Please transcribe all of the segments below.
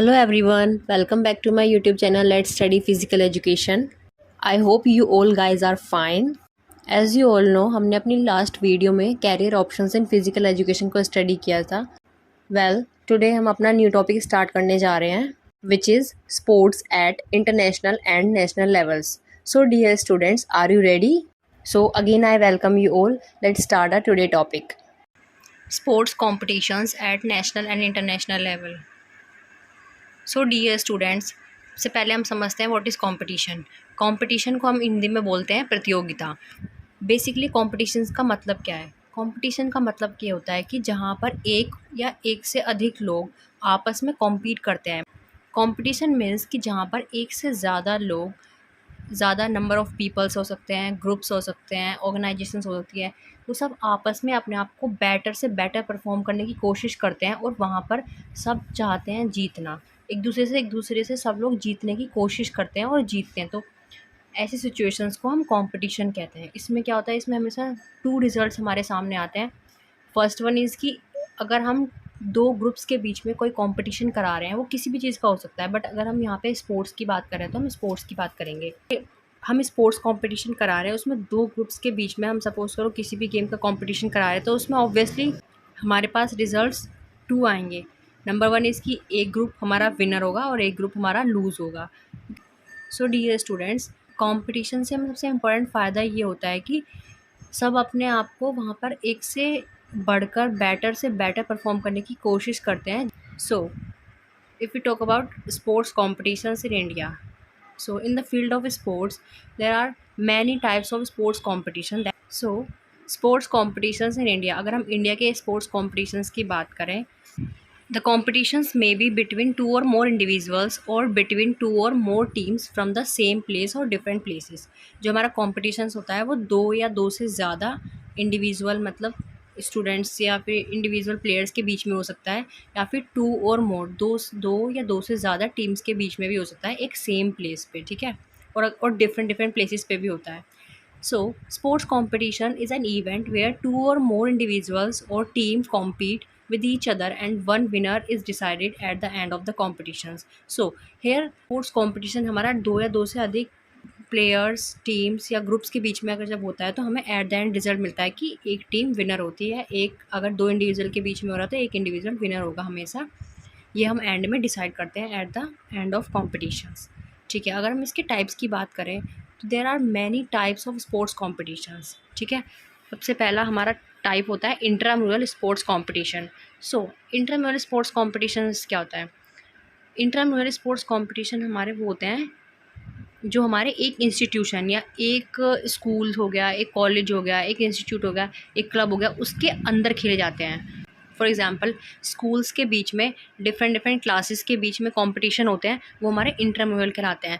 Hello everyone, welcome back to my YouTube channel Let's Study Physical Education. I hope you all guys are fine. As you all know, हमने अपनी last video में career options in physical education को study किया था. Today हम अपना new topic start करने जा रहे हैं which is sports at international and national levels. So dear students, are you ready? So again I welcome you all. Let's start our today topic. Sports competitions at national and international level. So dear students, सबसे पहले हम समझते हैं what is competition. Competition को हम हिंदी में बोलते हैं प्रतियोगिता. बेसिकली कंपटीशंस का मतलब क्या है? कंपटीशन का मतलब ये होता है कि जहाँ पर एक या एक से अधिक लोग आपस में कॉम्पीट करते हैं. कंपटीशन मीन्स कि जहाँ पर एक से ज़्यादा लोग, ज़्यादा नंबर ऑफ़ पीपल्स हो सकते हैं, ग्रुप्स हो सकते हैं, ऑर्गेनाइजेशंस हो सकती है, वो सब आपस में अपने आप को बेटर से बेटर परफॉर्म करने की कोशिश करते हैं और वहाँ पर सब चाहते हैं जीतना. एक दूसरे से सब लोग जीतने की कोशिश करते हैं और जीतते हैं. तो ऐसी सिचुएशंस को हम कंपटीशन कहते हैं. इसमें क्या होता है, इसमें हमेशा टू रिजल्ट्स हमारे सामने आते हैं. फर्स्ट वन इज़ कि अगर हम दो ग्रुप्स के बीच में कोई कंपटीशन करा रहे हैं, वो किसी भी चीज़ का हो सकता है, बट अगर हम यहाँ पे स्पोर्ट्स की बात कर रहे हैं तो हम स्पोर्ट्स की बात करेंगे. हम स्पोर्ट्स कंपटीशन करा रहे हैं, उसमें दो ग्रुप्स के बीच में हम सपोज़ करो किसी भी गेम का कंपटीशन करा रहे हैं, तो उसमें ऑब्वियसली हमारे पास रिजल्ट्स टू आएंगे. नंबर वन इज़ कि एक ग्रुप हमारा विनर होगा और एक ग्रुप हमारा लूज़ होगा. सो डियर स्टूडेंट्स, कंपटीशन से हमें सबसे इम्पोर्टेंट फ़ायदा ये होता है कि सब अपने आप को वहाँ पर एक से बढ़कर बेटर से बेटर परफॉर्म करने की कोशिश करते हैं. So if you talk about sports competitions in India, so in the field of sports there are many types of sports competition. So sports competitions in India, अगर हम इंडिया के sports competitions की बात करें, the competitions may be between two or more individuals or between two or more teams from the same place or different places. जो हमारा competitions होता है वो दो या दो से ज़्यादा इंडिविजुअल, मतलब स्टूडेंट्स या फिर इंडिविजुअल प्लेयर्स के बीच में हो सकता है, या फिर टू और मोर, दो या दो से ज़्यादा टीम्स के बीच में भी हो सकता है एक सेम प्लेस पे. ठीक है, और डिफरेंट प्लेसेस पे भी होता है. So, sports competition is an event where two or more individuals or teams compete with each other and one winner is decided at the end of the competitions. So, here sports competition हमारा दो या दो से अधिक players, teams या groups के बीच में अगर जब होता है तो हमें एट द एंड रिजल्ट मिलता है कि एक टीम विनर होती है, एक अगर दो इंडिविजुअल के बीच में हो रहा है तो एक इंडिविजुअल विनर होगा हमेशा. ये हम एंड में डिसाइड करते हैं at the end of competitions. ठीक है, अगर हम इसके टाइप्स की बात करें तो there are many types of sports competitions. ठीक है, सबसे पहला हमारा टाइप होता है intramural sports competition. So intramural sports competitions क्या होता है? इंट्राम्यूरल स्पोर्ट्स कॉम्पिटिशन हमारे वो होते हैं जो हमारे एक इंस्टीट्यूशन या एक स्कूल हो गया, एक कॉलेज हो गया, एक इंस्टीट्यूट हो गया, एक क्लब हो गया, उसके अंदर खेले जाते हैं. फॉर एग्ज़ाम्पल, स्कूल्स के बीच में डिफरेंट क्लासेस के बीच में कंपटीशन होते हैं, वो हमारे इंट्राम्यूरल कहलाते हैं.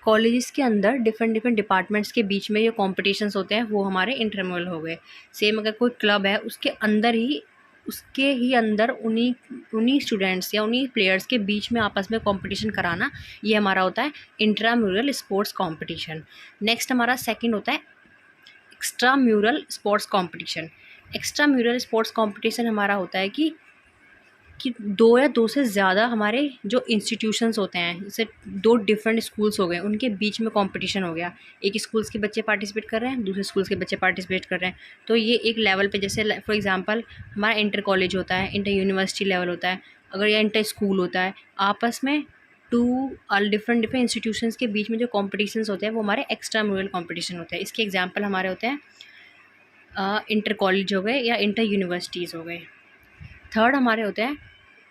कॉलेजेस के अंदर डिफरेंट डिपार्टमेंट्स के बीच में जो कॉम्पिटिशन्स होते हैं वो हमारे इंट्राम्यूरल हो गए. सेम अगर कोई क्लब है, उसके ही अंदर उन्हीं स्टूडेंट्स या उन्हीं प्लेयर्स के बीच में आपस में कंपटीशन कराना, ये हमारा होता है इंट्राम्यूरल स्पोर्ट्स कंपटीशन. नेक्स्ट हमारा सेकंड होता है extramural sports competition. Extramural sports competition हमारा होता है कि दो या दो से ज़्यादा हमारे जो इंस्टीट्यूशंस होते हैं, जैसे दो डिफरेंट स्कूल्स हो गए, उनके बीच में कंपटीशन हो गया. एक स्कूल्स के बच्चे पार्टिसिपेट कर रहे हैं, दूसरे स्कूल्स के बच्चे पार्टिसिपेट कर रहे हैं, तो ये एक लेवल पे, जैसे फॉर एग्जांपल हमारा इंटर कॉलेज होता है, इंटर यूनिवर्सिटी लेवल होता है, अगर या इंटर स्कूल होता है, आपस में टू डिफरेंट इंस्टीट्यूशंस के बीच में जो कॉम्पिटिशन्स होते हैं वो हमारे एक्स्ट्रा म्यूरल कॉम्पिटिशन होते हैं. इसके एग्जाम्पल हमारे होते हैं इंटर कॉलेज हो गए या इंटर यूनिवर्सिटीज़ हो गए. थर्ड हमारे होते हैं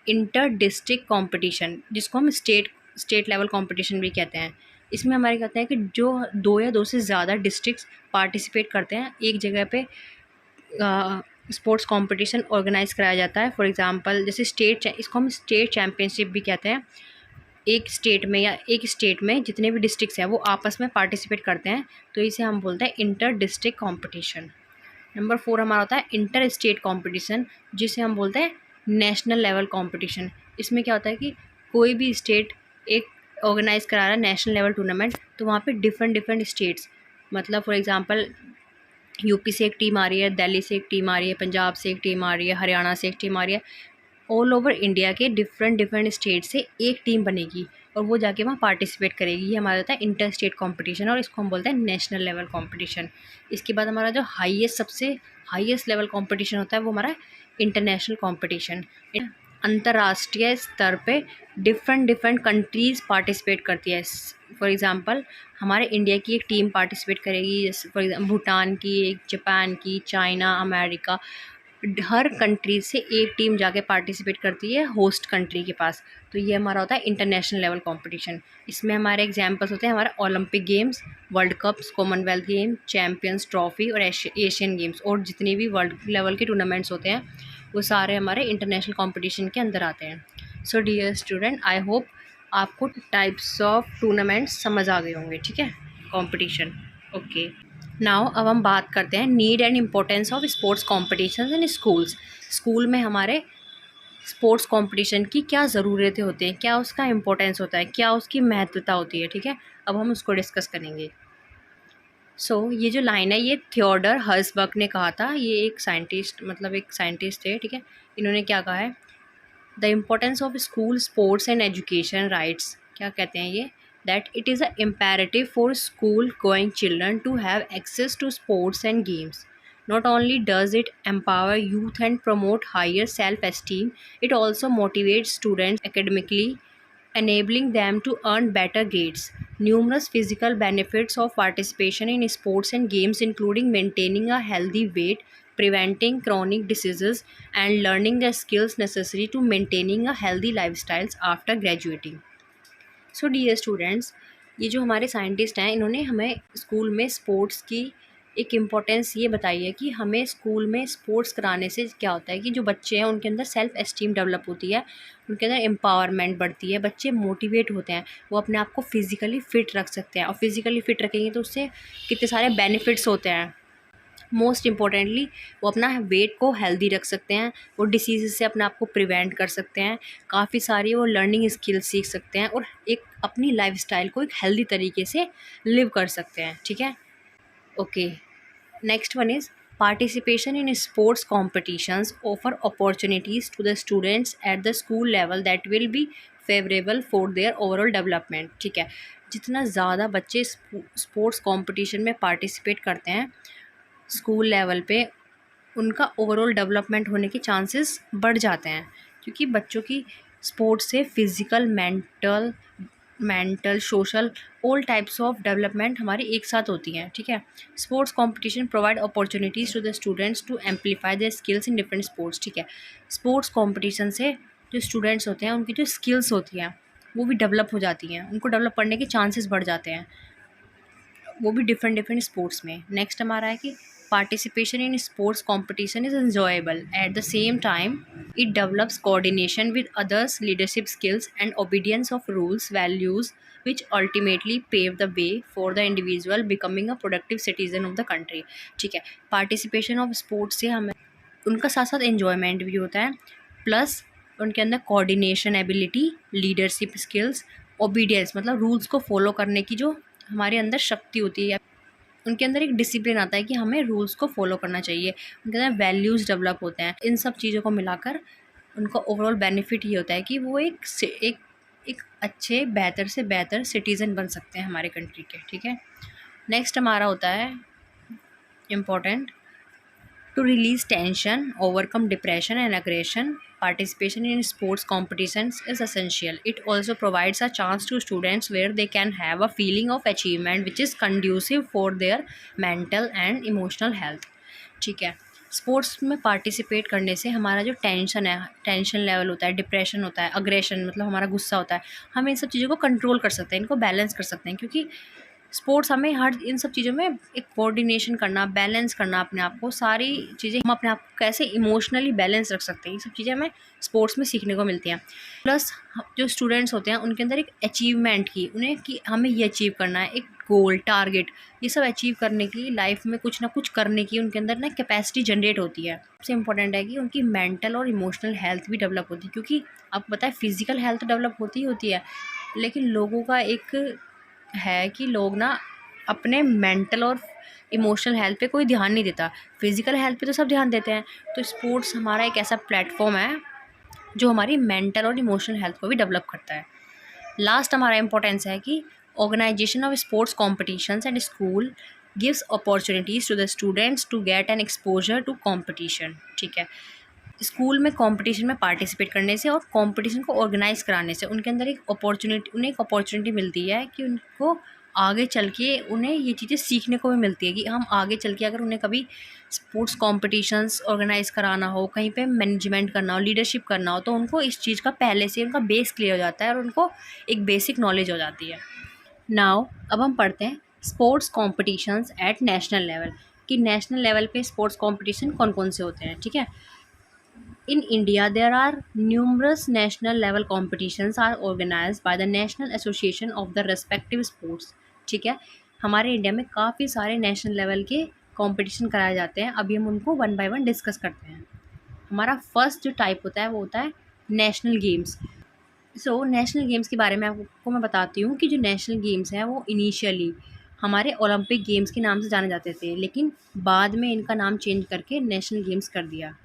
इंटर डिस्ट्रिक्ट कंपटीशन, जिसको हम स्टेट लेवल कंपटीशन भी कहते हैं. इसमें हमारे कहते हैं कि जो दो या दो से ज़्यादा डिस्ट्रिक्ट्स पार्टिसिपेट करते हैं, एक जगह पे स्पोर्ट्स कंपटीशन ऑर्गेनाइज कराया जाता है. फॉर एग्जांपल, जैसे इसको हम स्टेट चैम्पियनशिप भी कहते हैं. एक स्टेट में जितने भी डिस्ट्रिक्ट्स हैं वो आपस में पार्टिसिपेट करते हैं, तो इसे हम बोलते हैं इंटर डिस्ट्रिक्ट कॉम्पिटिशन. नंबर 4 हमारा होता है इंटर स्टेट कॉम्पिटिशन, जिसे हम बोलते हैं नेशनल लेवल कंपटीशन. इसमें क्या होता है कि कोई भी स्टेट एक ऑर्गेनाइज करा रहा है नेशनल लेवल टूर्नामेंट, तो वहाँ पे डिफरेंट स्टेट्स, मतलब फॉर एग्जांपल यूपी से एक टीम आ रही है, दिल्ली से एक टीम आ रही है, पंजाब से एक टीम आ रही है, हरियाणा से एक टीम आ रही है, ऑल ओवर इंडिया के डिफरेंट डिफरेंट स्टेट से एक टीम बनेगी और वो जाके वहाँ पार्टिसिपेट करेगी। ये हमारा होता है इंटर स्टेट कॉम्पिटिशन और इसको हम बोलते हैं नेशनल लेवल कॉम्पिटिशन। इसके बाद हमारा जो सबसे हाईएस्ट लेवल कॉम्पिटिशन होता है वो हमारा इंटरनेशनल कॉम्पिटिशन। अंतर्राष्ट्रीय स्तर पे डिफरेंट डिफरेंट कंट्रीज़ पार्टिसिपेट करती है। फॉर एग्ज़ाम्पल हमारे इंडिया की एक टीम पार्टिसिपेट करेगी, जैसे फॉर एग्जाम्पल भूटान की, एक जापान की, चाइना, अमेरिका, हर कंट्री से एक टीम जाके पार्टिसिपेट करती है होस्ट कंट्री के पास। तो ये हमारा होता है इंटरनेशनल लेवल कंपटीशन। इसमें हमारे एग्जांपल्स होते हैं हमारे Olympic games, world cups, Commonwealth game, champions trophy और एशियन गेम्स, और जितने भी वर्ल्ड लेवल के टूर्नामेंट्स होते हैं वो सारे हमारे इंटरनेशनल कॉम्पिटिशन के अंदर आते हैं। So dear student, I hope आपको टाइप्स ऑफ टूर्नामेंट्स समझ आ गए होंगे, ठीक है, कॉम्पिटिशन। ओके, नाउ अब हम बात करते हैं need and importance of sports competition in schools. School में हमारे स्पोर्ट्स कॉम्पिटिशन की क्या ज़रूरतें होती हैं, क्या उसका इम्पोर्टेंस होता है, क्या उसकी महत्वता होती है, ठीक है। अब हम उसको डिस्कस करेंगे। ये जो लाइन है ये थियोडर हर्सबर्ग ने कहा था। ये एक साइंटिस्ट थे, ठीक है। इन्होंने क्या कहा है, the importance of school sports and education rights, क्या कहते हैं ये, that it is a imperative for school going children to have access to sports and games. Not only does it empower youth and promote higher self-esteem, it also motivates students academically, enabling them to earn better grades. Numerous physical benefits of participation in sports and games, including maintaining a healthy weight, preventing chronic diseases, and learning the skills necessary to maintaining a healthy lifestyles after graduating. So dear students, ये जो हमारे scientist हैं इन्होंने हमें school में sports की एक importance ये बताई है कि हमें स्कूल में स्पोर्ट्स कराने से क्या होता है कि जो बच्चे हैं उनके अंदर सेल्फ एस्टीम डेवलप होती है, उनके अंदर एम्पावरमेंट बढ़ती है, बच्चे मोटिवेट होते हैं, वो अपने आप को फिज़िकली फ़िट रख सकते हैं, और फिज़िकली फ़िट रखेंगे तो उससे कितने सारे बेनिफिट्स होते हैं। मोस्ट इम्पॉर्टेंटली वो अपना वेट को हेल्दी रख सकते हैं, वो डिसीज़ से अपने आप को प्रिवेंट कर सकते हैं, काफ़ी सारी वो लर्निंग स्किल सीख सकते हैं, और एक अपनी लाइफस्टाइल को एक हेल्दी तरीके से लिव कर सकते हैं, ठीक है। Okay, next one is participation in sports competitions offer opportunities to the students at the school level that will be favourable for their overall development, ठीक है। जितना ज़्यादा बच्चे स्पोर्ट्स कॉम्पिटिशन में पार्टिसिपेट करते हैं स्कूल लेवल पे, उनका ओवरऑल डेवलपमेंट होने के चांसेस बढ़ जाते हैं, क्योंकि बच्चों की स्पोर्ट्स से physical, mental, social, all types of development हमारी एक साथ होती हैं, ठीक है। Sports competition provide opportunities to the students to amplify their skills in different sports, ठीक है। स्पोर्ट्स कंपटीशन से जो स्टूडेंट्स होते हैं उनकी जो स्किल्स होती हैं वो भी डेवलप हो जाती हैं, उनको डेवलप करने के चांसेस बढ़ जाते हैं, वो भी डिफरेंट स्पोर्ट्स में। नेक्स्ट हमारा है कि participation in sports competition is enjoyable, at the same time it develops coordination with others, leadership skills and obedience of rules, values which ultimately pave the way for the individual becoming a productive citizen of the country, ठीक है। Participation of sports से हमें उनका साथ साथ enjoyment भी होता है, प्लस उनके अंदर coordination ability, leadership skills, obedience मतलब रूल्स को फॉलो करने की जो हमारे अंदर शक्ति होती है, उनके अंदर एक डिसिप्लिन आता है कि हमें रूल्स को फॉलो करना चाहिए, उनके अंदर वैल्यूज़ डेवलप होते हैं। इन सब चीज़ों को मिलाकर उनका ओवरऑल बेनिफिट ये होता है कि वो एक अच्छे बेहतर से बेहतर सिटीज़न बन सकते हैं हमारे कंट्री के, ठीक है। नेक्स्ट हमारा होता है important to release tension, overcome depression and aggression. Participation in sports competitions is essential. It also provides a chance to students where they can have a feeling of achievement which is conducive for their mental and emotional health, ठीक है। Sports में participate करने से हमारा जो tension level होता है, depression होता है, अग्रेशन मतलब हमारा गुस्सा होता है, हम इन सब चीज़ों को कंट्रोल कर सकते हैं, इनको बैलेंस कर सकते हैं, क्योंकि स्पोर्ट्स हमें हर इन सब चीज़ों में एक कोऑर्डिनेशन करना, बैलेंस करना अपने आप को, सारी चीज़ें हम अपने आप को कैसे इमोशनली बैलेंस रख सकते हैं, ये सब चीज़ें हमें स्पोर्ट्स में सीखने को मिलती हैं। प्लस जो स्टूडेंट्स होते हैं उनके अंदर एक अचीवमेंट की, उन्हें कि हमें ये अचीव करना है, एक गोल, टारगेट, ये सब अचीव करने की, लाइफ में कुछ ना कुछ करने की उनके अंदर ना कैपेसिटी जनरेट होती है। सबसे इंपॉर्टेंट है कि उनकी मेंटल और इमोशनल हेल्थ भी डेवलप होती है, क्योंकि आपको पता है फिज़िकल हेल्थ डेवलप होती है, लेकिन लोगों का एक है कि लोग ना अपने मेंटल और इमोशनल हेल्थ पे कोई ध्यान नहीं देता, फिज़िकल हेल्थ पे तो सब ध्यान देते हैं। तो स्पोर्ट्स हमारा एक ऐसा प्लेटफॉर्म है जो हमारी मेंटल और इमोशनल हेल्थ को भी डेवलप करता है। लास्ट हमारा इंपॉर्टेंस है कि organisation of sports competitions and school gives opportunities to the students to get an exposure to competition. ठीक है, स्कूल में कंपटीशन में पार्टिसिपेट करने से और कंपटीशन को ऑर्गेनाइज कराने से उनके अंदर उन्हें एक अपॉर्चुनिटी मिलती है कि उनको आगे चल के उन्हें ये चीज़ें सीखने को भी मिलती है कि हम आगे चल के अगर उन्हें कभी स्पोर्ट्स कॉम्पिटिशन्स ऑर्गेनाइज कराना हो, कहीं पे मैनेजमेंट करना हो, लीडरशिप करना हो, तो उनको इस चीज़ का पहले से उनका बेस क्लियर हो जाता है और उनको एक बेसिक नॉलेज हो जाती है। नाउ अब हम पढ़ते हैं sports competitions at national level, कि नेशनल लेवल पे स्पोर्ट्स कॉम्पिटिशन कौन कौन से होते हैं। ठीक है, in India, there are numerous national level competitions are organized by the National Association of the respective sports। ठीक है, हमारे इंडिया में काफ़ी सारे नेशनल लेवल के कंपटीशन कराए जाते हैं। अभी हम उनको वन बाय वन डिस्कस करते हैं। हमारा फर्स्ट जो टाइप होता है वो होता है नेशनल गेम्स। नेशनल गेम्स के बारे में आपको मैं बताती हूँ कि जो नेशनल गेम्स हैं वो इनिशियली हमारे ओलंपिक गेम्स के नाम से जाने जाते थे, लेकिन बाद में इनका नाम चेंज करके नेशनल गेम्स कर दिया।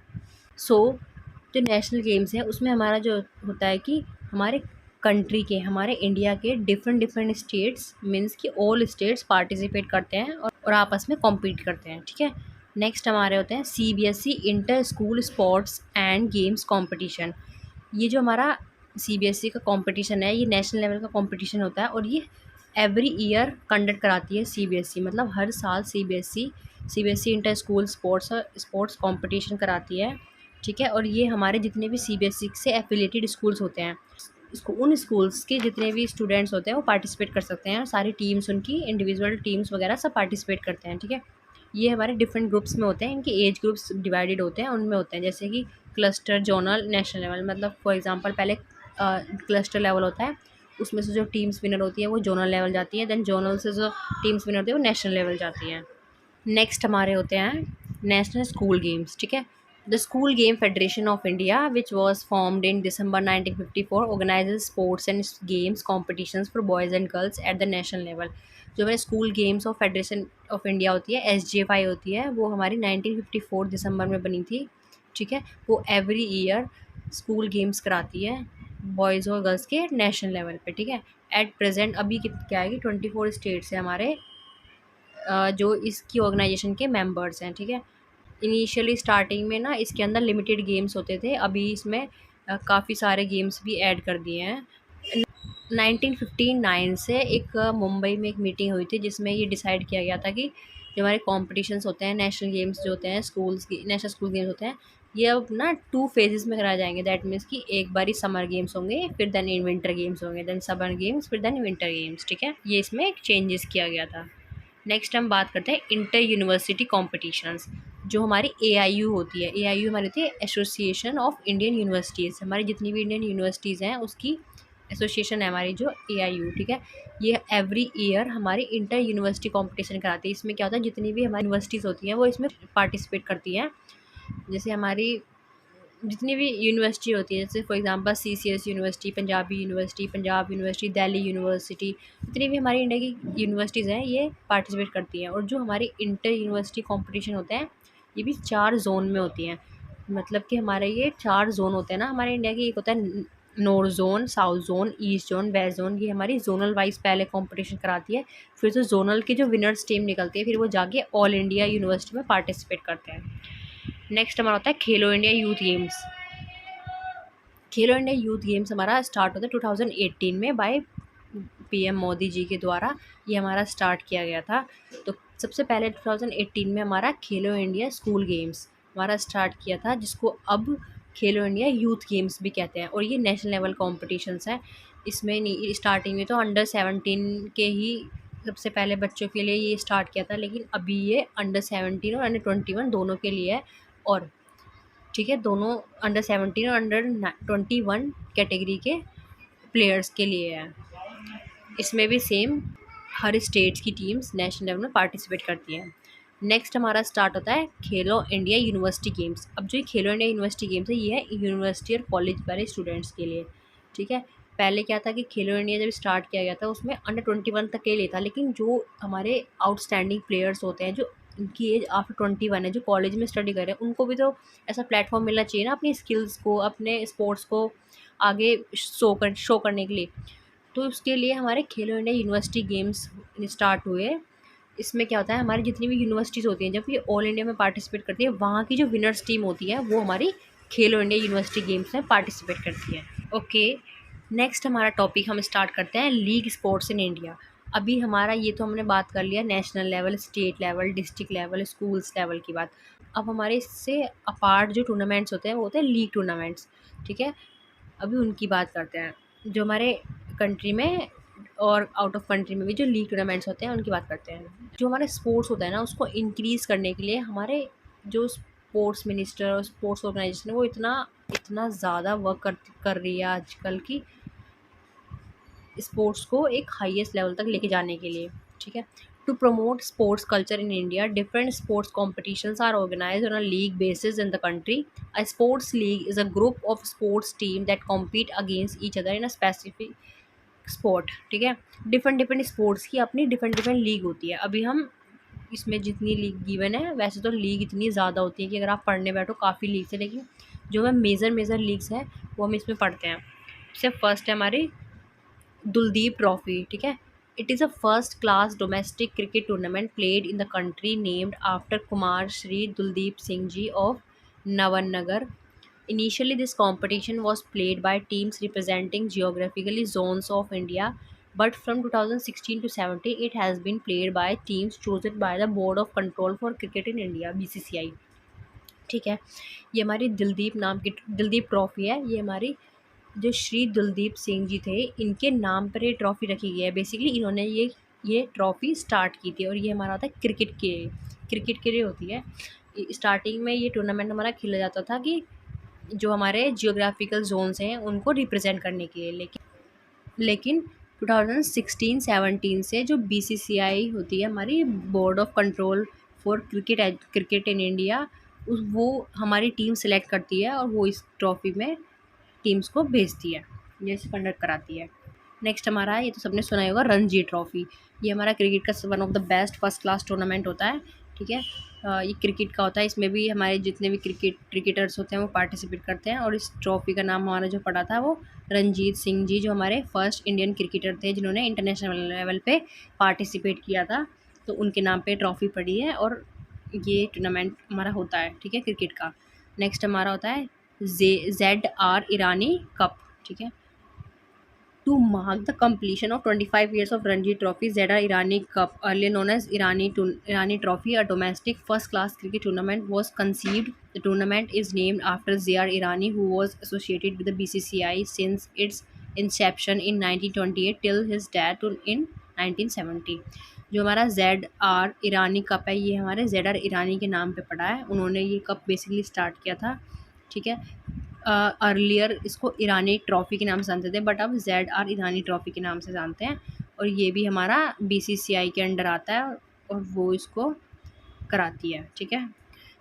जो नेशनल गेम्स है उसमें हमारा जो होता है कि हमारे कंट्री के, हमारे इंडिया के डिफरेंट स्टेट्स, मीन्स कि ऑल स्टेट्स पार्टिसिपेट करते हैं और आपस में कॉम्पीट करते हैं। ठीक है, नेक्स्ट हमारे होते हैं CBSE inter school sports and games competition. ये जो हमारा CBSE का कॉम्पिटिशन है ये नेशनल लेवल का कॉम्पिटिशन होता है और ये एवरी ईयर कंडक्ट कराती है CBSE, मतलब हर साल CBSE inter school sports competition कराती है। ठीक है, और ये हमारे जितने भी CBSE से एफिलेटेड स्कूल्स होते हैं, उन स्कूल्स के जितने भी स्टूडेंट्स होते हैं वो पार्टिसिपेट कर सकते हैं और सारी टीम्स, उनकी इंडिविजुअल टीम्स वगैरह सब पार्टिसिपेट करते हैं। ठीक है, ये हमारे डिफरेंट ग्रुप्स में होते हैं, इनके एज ग्रुप्स डिवाइडेड होते हैं, उनमें होते हैं जैसे कि क्लस्टर, जोनल, नेशनल लेवल। मतलब फॉर एग्जांपल पहले क्लस्टर लेवल होता है, उसमें से जो टीम्स विनर होती है वो जोनल लेवल जाती है, देन जोनल से जो टीम्स विनर होती है वो नेशनल लेवल जाती हैं। नेक्स्ट हमारे होते हैं नेशनल स्कूल गेम्स। ठीक है, the school game federation of India which was formed in December 1954 organises sports and games competitions for boys and girls at the national level. जो हमारे school games of federation of India होती है, SGFI होती है, वो हमारी 1954 दिसंबर में बनी थी। ठीक है, वो एवरी ईयर स्कूल गेम्स कराती है बॉयज़ और गर्ल्स के नेशनल लेवल पे। ठीक है, एट प्रेजेंट अभी क्या है कि 24 स्टेट्स हैं हमारे जो इसकी ऑर्गेनाइजेशन के मेंबर्स हैं। ठीक है, इनिशियली स्टार्टिंग में ना इसके अंदर लिमिटेड गेम्स होते थे, अभी इसमें काफ़ी सारे गेम्स भी ऐड कर दिए हैं। 1959 से एक मुंबई में एक मीटिंग हुई थी जिसमें ये डिसाइड किया गया था कि जो हमारे कॉम्पिटिशन्स होते हैं, नेशनल गेम्स जो होते हैं, स्कूल्स की नेशनल स्कूल गेम्स होते हैं, ये अब ना 2 फेजेस में कराए जाएंगे। दैट मीन्स कि एक बारी समर गेम्स होंगे, फिर देन विंटर गेम्स होंगे, देन समर गेम्स, फिर देन विंटर गेम्स। ठीक है, ये इसमें एक चेंजेस किया गया था। नेक्स्ट हम बात करते हैं इंटर यूनिवर्सिटी कॉम्पिटिशन्स। जो हमारी AIU होती है, AIU हमारी होती है एसोसिएशन ऑफ इंडियन यूनिवर्सिटीज़। हमारी जितनी भी इंडियन यूनिवर्सिटीज़ हैं उसकी एसोसिएशन है हमारी जो AIU। ठीक है, ये एवरी ईयर हमारी इंटर यूनिवर्सिटी कॉम्पिटिशन कराती है। इसमें क्या होता है, जितनी भी हमारी यूनिवर्सिटीज़ होती हैं वो इसमें पार्टिसिपेट करती हैं। जैसे हमारी जितनी भी यूनिवर्सिटी होती है, जैसे for example CCS university, Punjab university, Delhi university, जितनी भी हमारी इंडिया की यूनिवर्सिटीज़ हैं ये पार्टिसिपेट करती हैं। और जो हमारी इंटर यूनिवर्सिटी कंपटीशन होते हैं ये भी 4 जोन में होती हैं। मतलब कि हमारे ये 4 जोन होते हैं ना हमारे इंडिया की। एक होता है north zone, south zone, east zone, west zone. ये हमारी जोनल वाइज पहले कंपटीशन कराती है, फिर जो जोनल के जो विनर्स टीम निकलती है फिर वो जाके ऑल इंडिया यूनिवर्सिटी में पार्टिसिपेट करते हैं। नेक्स्ट हमारा होता है खेलो इंडिया यूथ गेम्स। खेलो इंडिया यूथ गेम्स हमारा स्टार्ट होता है 2018 में बाय PM मोदी जी के द्वारा ये हमारा स्टार्ट किया गया था। तो सबसे पहले 2018 में हमारा खेलो इंडिया स्कूल गेम्स हमारा स्टार्ट किया था, जिसको अब खेलो इंडिया यूथ गेम्स भी कहते हैं। और ये नेशनल लेवल कॉम्पिटिशन्स हैं। इसमें स्टार्टिंग में तो अंडर 17 के ही सबसे पहले बच्चों के लिए ये स्टार्ट किया था, लेकिन अभी ये अंडर 17 और अंडर 21 दोनों के लिए है। और ठीक है, दोनों अंडर 17 और अंडर 21 कैटेगरी के प्लेयर्स के लिए है। इसमें भी सेम हर स्टेट्स की टीम्स नेशनल लेवल में पार्टिसिपेट करती हैं। नेक्स्ट हमारा स्टार्ट होता है खेलो इंडिया यूनिवर्सिटी गेम्स। अब जो ये खेलो इंडिया यूनिवर्सिटी गेम्स है ये है यूनिवर्सिटी और कॉलेज वाले स्टूडेंट्स के लिए। ठीक है, पहले क्या था कि खेलो इंडिया जब स्टार्ट किया गया था उसमें अंडर 21 तक के लिए था, लेकिन जो हमारे आउटस्टैंडिंग प्लेयर्स होते हैं, जो इनकी एज आफ्टर 21 है, जो कॉलेज में स्टडी कर रहे हैं, उनको भी तो ऐसा प्लेटफॉर्म मिलना चाहिए ना अपनी स्किल्स को, अपने स्पोर्ट्स को आगे शो करने के लिए। तो उसके लिए हमारे खेलो इंडिया यूनिवर्सिटी गेम्स स्टार्ट हुए। इसमें क्या होता है, हमारी जितनी भी यूनिवर्सिटीज़ होती हैं, जब ये ऑल इंडिया में पार्टिसिपेट करती है, वहाँ की जो विनर्स टीम होती है वो हमारी खेलो इंडिया यूनिवर्सिटी गेम्स में पार्टिसिपेट करती है। ओके, नेक्स्ट हमारा टॉपिक हम स्टार्ट करते हैं लीग स्पोर्ट्स इन इंडिया। अभी हमारा ये तो हमने बात कर लिया national level, state level, district level, schools level की बात। अब हमारे इससे अपार्ट जो टूर्नामेंट्स होते हैं वो होते हैं लीग टूर्नामेंट्स, ठीक है। अभी उनकी बात करते हैं, जो हमारे कंट्री में और आउट ऑफ कंट्री में भी जो लीग टूर्नामेंट्स होते हैं उनकी बात करते हैं। जो हमारे स्पोर्ट्स होता है ना, उसको इंक्रीज़ करने के लिए हमारे जो स्पोर्ट्स मिनिस्टर और स्पोर्ट्स ऑर्गेनाइजेशन है वो इतना इतना ज़्यादा वर्क कर रही है आजकल की स्पोर्ट्स को एक हाईएस्ट लेवल तक लेके जाने के लिए, ठीक है। To promote sports culture in India, different sports competitions are organised on a league basis in the country. A sports league is a group of sports team that compete against each other in a specific sport, ठीक है। Different different sports की अपनी different different league होती है। अभी हम इसमें जितनी लीग गिवन है, वैसे तो लीग इतनी ज़्यादा होती है कि अगर आप पढ़ने बैठो काफ़ी लीग्स है, लेकिन जो है मेजर लीग्स हैं वो हम इसमें पढ़ते हैं। इससे फर्स्ट है हमारी दुलदीप ट्रॉफी, ठीक है। It is a first class domestic cricket tournament played in the country named after Kumar Shri Duleep Singh ji of नवन. Initially, this competition was played by teams representing geographically zones of India, but from 2016 to 17, it has been played by teams chosen by the Board of Control for Cricket in India (BCCI). ठीक है, ये हमारी दिलदीप trophy है। ये हमारी जो श्री दुलदीप सिंह जी थे, इनके नाम पर ये ट्रॉफ़ी रखी गई है। बेसिकली इन्होंने ये ट्रॉफ़ी स्टार्ट की थी और ये हमारा होता है क्रिकेट के लिए होती है। स्टार्टिंग में ये टूर्नामेंट हमारा खेला जाता था कि जो हमारे जियोग्राफिकल जोन्स हैं उनको रिप्रेजेंट करने के लिए, लेकिन 2016-17 से जो बीसीसीआई होती है, हमारी board of control for cricket in India, वो हमारी टीम सेलेक्ट करती है और वो इस ट्रॉफ़ी में टीम्स को भेजती है, जैसे कंडक्ट कराती है। नेक्स्ट हमारा ये तो सबने सुना ही होगा रणजी ट्रॉफ़ी। ये हमारा क्रिकेट का one of the best first class tournament होता है, ठीक है। ये क्रिकेट का होता है, इसमें भी हमारे जितने भी क्रिकेटर्स होते हैं वो पार्टिसिपेट करते हैं। और इस ट्रॉफ़ी का नाम हमारा जो पड़ा था वो रणजीत सिंह जी, जो हमारे फर्स्ट इंडियन क्रिकेटर थे जिन्होंने इंटरनेशनल लेवल पे पार्टिसिपेट किया था, तो उनके नाम पे ट्रॉफ़ी पड़ी है और ये टूर्नामेंट हमारा होता है, ठीक है, क्रिकेट का। नेक्स्ट हमारा होता है ZR ईरानी कप, ठीक है। To mark the completion of 25 years of Ranji Trophy, ZR Irani Cup, earlier known as Irani Trophy, a domestic first-class cricket tournament, was conceived. The tournament is named after ZR Irani, who was associated with the BCCI since its inception in 1928 till his death in 1970. जो हमारा ZR ईरानी cup है, ये हमारे ZR ईरानी के नाम पे पड़ा है। उन्होंने ये कप बेसिकली स्टार्ट किया था, ठीक है। अर्लियर इसको ईरानी ट्रॉफ़ी के नाम से जानते थे, बट अब ZR ईरानी ट्रॉफ़ी के नाम से जानते हैं। और ये भी हमारा BCCI के अंडर आता है और वो इसको कराती है, ठीक है।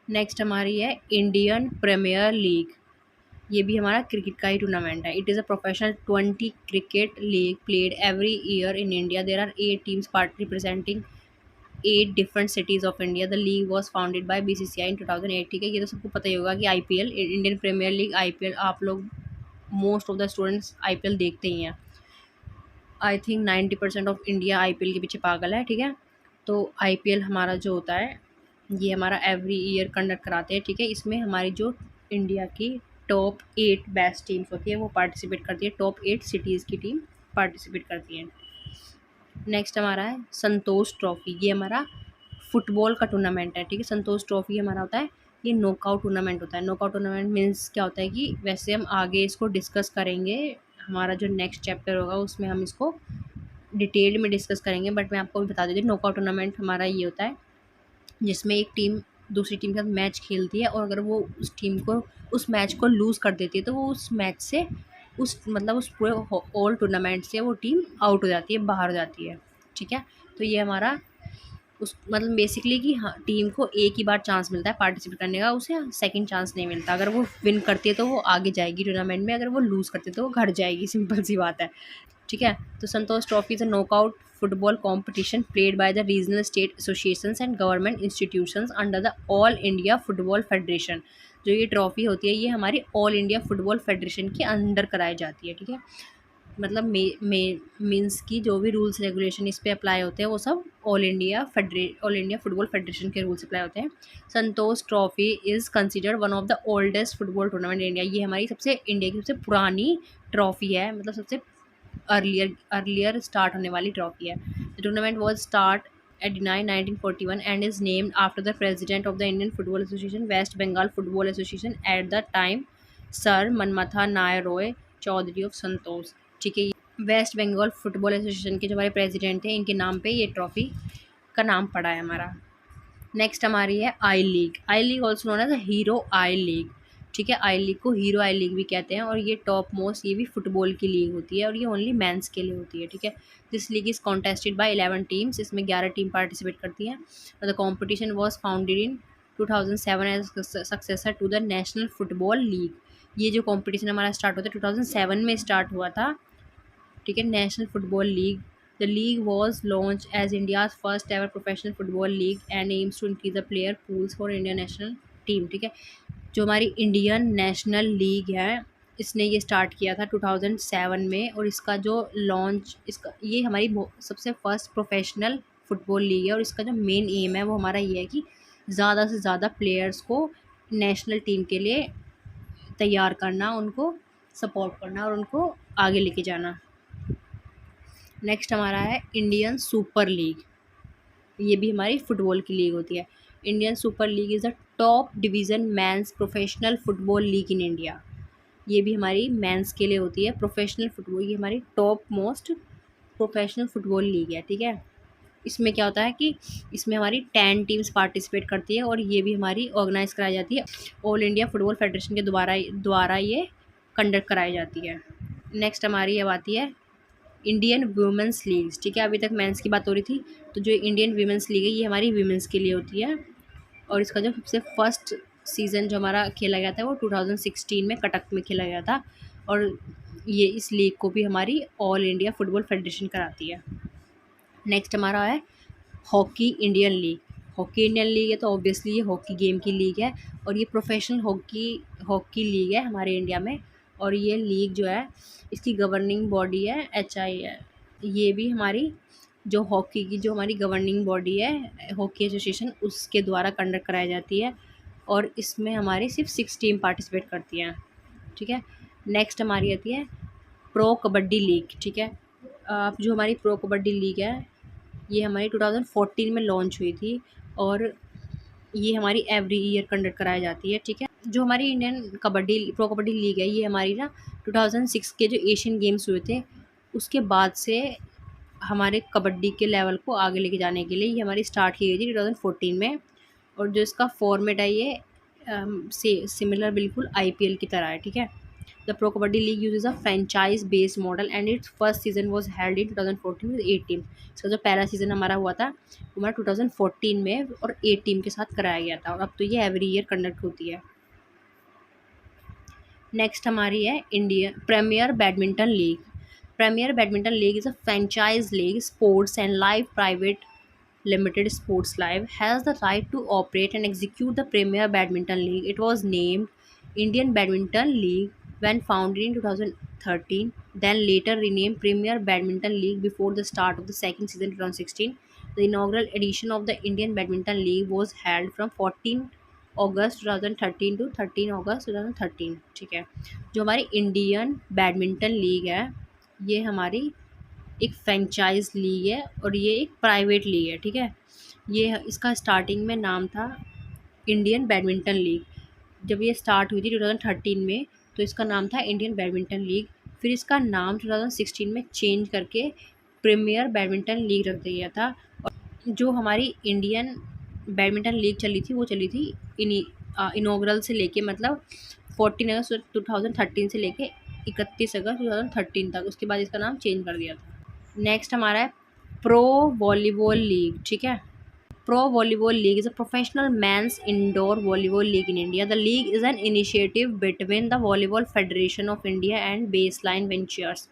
नेक्स्ट हमारी है इंडियन प्रीमियर लीग। ये भी हमारा क्रिकेट का ही टूर्नामेंट है। It is a professional 20 cricket league played every year in India. There are 8 teams representing 8 different cities of India. The league was founded by BCCI in 2008, ठीक है। ये तो सबको पता ही होगा कि IPL, Indian premier league, IPL, आप लोग most of the students IPL देखते ही हैं। I think 90% of India IPL के पीछे पागल है, ठीक है। तो IPL हमारा जो होता है ये हमारा एवरी ईयर कंडक्ट कराते हैं, ठीक है। इसमें हमारी जो इंडिया की टॉप 8 बेस्ट टीम्स होती है वो पार्टिसिपेट करती है, टॉप 8 सिटीज़ की टीम पार्टिसिपेट करती हैं। नेक्स्ट हमारा है संतोष ट्रॉफ़ी। ये हमारा फुटबॉल का टूर्नामेंट है, ठीक है। संतोष ट्रॉफ़ी हमारा होता है, ये नॉकआउट टूर्नामेंट होता है। नॉकआउट टूर्नामेंट मीन्स क्या होता है कि वैसे हम आगे इसको डिस्कस करेंगे, हमारा जो नेक्स्ट चैप्टर होगा उसमें हम इसको डिटेल में डिस्कस करेंगे, बट मैं आपको भी बता देती हूँ। नॉकआउट टूर्नामेंट हमारा ये होता है जिसमें एक टीम दूसरी टीम के साथ मैच खेलती है और अगर वो उस मैच को लूज़ कर देती है तो वो उस मैच से उस पूरे ऑल टूर्नामेंट से वो टीम आउट हो जाती है, बाहर हो जाती है, ठीक है। तो ये हमारा बेसिकली कि हाँ, टीम को एक ही बार चांस मिलता है पार्टिसिपेट करने का, उसे सेकंड चांस नहीं मिलता। अगर वो विन करती है तो वो आगे जाएगी टूर्नामेंट में, अगर वो लूज़ करती है तो वो घर जाएगी, सिंपल सी बात है, ठीक है। तो Santosh trophy is a knockout football competition played by the regional state associations and government institutions under the all India football federation. जो ये ट्रॉफी होती है ये हमारी ऑल इंडिया फुटबॉल फेडरेशन के अंडर कराई जाती है, ठीक है। मतलब मीन्स की जो भी रूल्स रेगुलेशन इस पे अप्लाई होते हैं वो सब ऑल इंडिया फुटबॉल फेडरेशन के रूल्स अप्लाई होते हैं। Santosh trophy is considered one of the oldest football tournament India. ये हमारी सबसे इंडिया की सबसे पुरानी ट्रॉफी है, मतलब सबसे अर्लियर स्टार्ट होने वाली ट्रॉफी है। The tournament was start at 1941 and is named after the president of the Indian Football Association, West Bengal Football Association at the time, Sir Manmatha Nayar Roy Chaudhary of Santosh। ठीक है, waste Bengal football association के जो हमारे president थे इनके नाम पे ये ट्रॉफी का नाम पड़ा है हमारा। नेक्स्ट हमारी है I league also known as hero I league. ठीक है, आई लीग को हीरो आई लीग भी कहते हैं और ये टॉप मोस्ट ये भी फुटबॉल की लीग होती है और ये ओनली मेंस के लिए होती है, ठीक है। This league is contested by 11 teams, इसमें 11 टीम पार्टिसिपेट करती हैं। The competition was founded in 2007 as successor to the national football league. ये जो कॉम्पिटिशन हमारा स्टार्ट होता है 2007 में स्टार्ट हुआ था, ठीक है, national football league. The league was launch as India's first ever professional football league and aims to increase the player pools for Indian national team. ठीक है, जो हमारी इंडियन नेशनल लीग है इसने ये स्टार्ट किया था 2007 में और इसका जो लॉन्च इसका ये हमारी सबसे फर्स्ट प्रोफेशनल फुटबॉल लीग है और इसका जो मेन एम है वो हमारा ये है कि ज़्यादा से ज़्यादा प्लेयर्स को नेशनल टीम के लिए तैयार करना, उनको सपोर्ट करना और उनको आगे लेके जाना। नेक्स्ट हमारा है इंडियन सुपर लीग। ये भी हमारी फुटबॉल की लीग होती है। Indian super league is the top division men's professional football league in India. ये भी हमारी मेंस के लिए होती है प्रोफेशनल फुटबॉल, ये हमारी top most professional football league है, ठीक है। इसमें क्या होता है कि इसमें हमारी 10 टीम्स पार्टिसिपेट करती है और ये भी हमारी ऑर्गेनाइज कराई जाती है ऑल इंडिया फुटबॉल फेडरेशन के द्वारा ये कंडक्ट कराई जाती है। नेक्स्ट हमारी अब आती है इंडियन वुमेंस लीग्स। ठीक है, अभी तक मेंस की बात हो रही थी, तो जो इंडियन वुमेंस लीग है ये हमारी वुमेंस के लिए होती है और इसका जो सबसे फर्स्ट सीज़न जो हमारा खेला गया था वो 2016 में कटक में खेला गया था और ये इस लीग को भी हमारी ऑल इंडिया फुटबॉल फेडरेशन कराती है। नेक्स्ट हमारा है hockey Indian league. Hockey Indian league है तो ऑब्वियसली ये हॉकी गेम की लीग है और ये प्रोफेशनल हॉकी लीग है हमारे इंडिया में और ये लीग जो है इसकी गवर्निंग बॉडी है HI है। ये भी हमारी जो हॉकी की जो हमारी गवर्निंग बॉडी है हॉकी एसोसिएशन उसके द्वारा कंडक्ट कराई जाती है और इसमें हमारी सिर्फ 6 टीम पार्टिसिपेट करती हैं, ठीक है। नेक्स्ट हमारी आती है प्रो कबड्डी लीग। ठीक है, जो हमारी प्रो कबड्डी लीग है ये हमारी 2014 में लॉन्च हुई थी और ये हमारी एवरी ईयर कंडक्ट कराई जाती है, ठीक है। जो हमारी इंडियन प्रो कबड्डी लीग है ये हमारी ना 2006 के जो एशियन गेम्स हुए थे उसके बाद से हमारे कबड्डी के लेवल को आगे लेके जाने के लिए ये हमारी स्टार्ट की गई थी 2014 में और जो इसका फॉर्मेट है ये सिमिलर बिल्कुल IPL की तरह है, ठीक है। The pro kabaddi league uses a franchise based model and it's first season was held in 2014 with 8 team. इसका जो पहला सीज़न हमारा हुआ था वो हमारा 2014 में और 8 टीम के साथ कराया गया था और अब तो ये एवरी ईयर कंडक्ट होती है। नेक्स्ट हमारी है India Premier Badminton League. Premier Badminton League is a franchise league sports and live private Limited Sports Live has the right to operate and execute the Premier Badminton League. It was named Indian Badminton League when founded in 2013, then later renamed Premier Badminton League before the start of the second season 2016. The inaugural edition of the Indian Badminton League was held from 14 August 2013 to 13 August 2013। ठीक है, जो हमारी Indian badminton league है ये हमारी एक franchise league है और ये एक प्राइवेट लीग है, ठीक है। ये इसका स्टार्टिंग में नाम था इंडियन बैडमिंटन लीग। जब ये स्टार्ट हुई थी 2013 में तो इसका नाम था इंडियन बैडमिंटन लीग, फिर इसका नाम 2016 में चेंज करके प्रीमियर बैडमिंटन लीग रख दिया था। और जो हमारी इंडियन बैडमिंटन लीग चली थी वो चली थी इनॉग्रल से लेके मतलब 14 अगस्त 2013 से लेके 31 अगस्त 2013 तक, उसके बाद इसका नाम चेंज कर दिया था। नेक्स्ट हमारा है प्रो वॉलीबॉल लीग। ठीक है, Pro Volleyball League is a professional men's indoor volleyball league in India. The league is an initiative between the Volleyball Federation of India and Baseline Ventures.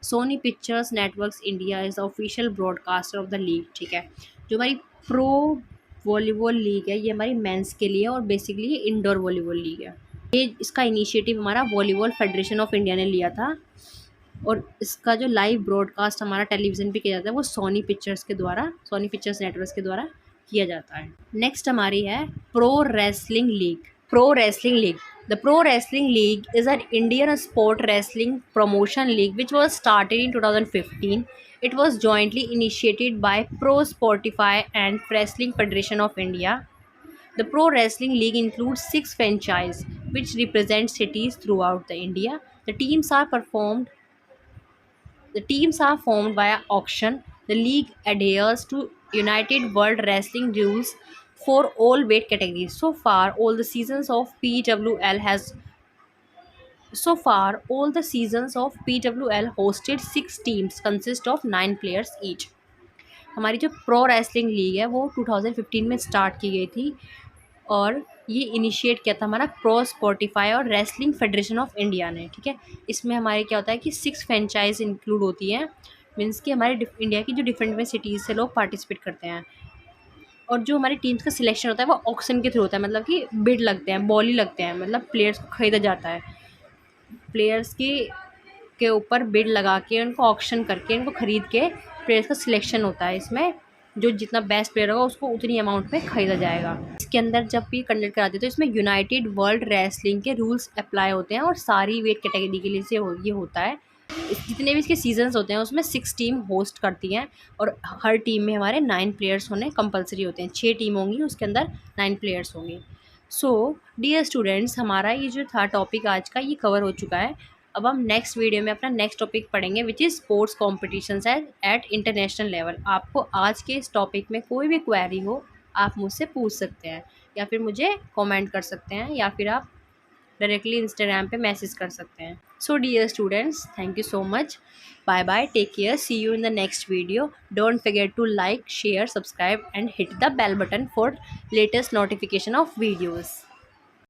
Sony Pictures Networks India is the official broadcaster of the league. ठीक है, जो हमारी pro Volleyball league है ये हमारी mains के लिए और बेसिकली ये इंडोर वॉलीबॉल लीग है। ये इसका इनिशिएटिव हमारा वॉलीबॉल फेडरेशन ऑफ इंडिया ने लिया था और इसका जो लाइव ब्रॉडकास्ट हमारा टेलीविज़न पे किया जाता है वो सोनी पिक्चर्स के द्वारा, सोनी पिक्चर्स नेटवर्क्स के द्वारा किया जाता है। नेक्स्ट हमारी है pro wrestling league. Pro wrestling league, the pro wrestling league is an Indian sport wrestling promotion league which was started in 2015. It was jointly initiated by Pro Sportify and Wrestling Federation of India. The Pro Wrestling League includes 6 franchises which represent cities throughout the India. The teams are performed The teams are formed via auction. The league adheres to United World Wrestling rules for all weight categories. All the seasons of PWL hosted 6 teams consist of 9 players each. हमारी जो pro wrestling league है वो 2015 में start की गई थी और ये इनिशिएट किया था हमारा प्रो स्पॉटिफाई और रेसलिंग फेडरेशन ऑफ इंडिया ने। ठीक है, इसमें हमारे क्या होता है कि 6 फ्रेंचाइज इंक्लूड होती हैं, मीन्स कि हमारे इंडिया की जो डिफरेंट डिफरेंट सिटीज़ से लोग पार्टिसिपेट करते हैं और जो हमारी टीम्स का सिलेक्शन होता है वो ऑक्शन के थ्रू होता है, मतलब कि बिड लगते हैं, बॉल ही लगते हैं, मतलब प्लेयर्स को ख़रीदा जाता है, प्लेयर्स के ऊपर बिड लगा के उनको ऑक्शन करके उनको ख़रीद के प्लेयर्स का सिलेक्शन होता है। इसमें जो जितना बेस्ट प्लेयर होगा उसको उतनी अमाउंट में ख़रीदा जाएगा। इसके अंदर जब भी कंडक्ट कराते हैं तो इसमें यूनाइटेड वर्ल्ड रेसलिंग के रूल्स अप्लाई होते हैं और सारी वेट कैटेगरी के लिए से ये होता है। जितने भी इसके सीजन्स होते हैं उसमें 6 टीम होस्ट करती हैं और हर टीम में हमारे 9 प्लेयर्स होने कंपलसरी होते हैं। 6 टीम होंगी, उसके अंदर 9 प्लेयर्स होंगे। सो डियर स्टूडेंट्स, हमारा ये जो था टॉपिक आज का ये कवर हो चुका है। अब हम नेक्स्ट वीडियो में अपना नेक्स्ट टॉपिक पढ़ेंगे which is sports competitions at international level. आपको आज के इस टॉपिक में कोई भी क्वेरी हो आप मुझसे पूछ सकते हैं या फिर मुझे कमेंट कर सकते हैं या फिर आप डायरेक्टली इंस्टाग्राम पे मैसेज कर सकते हैं। So dear students, thank you so much, bye bye, take care, see you in the next video. Don't forget to like, share, subscribe and hit the bell button for latest notification of videos.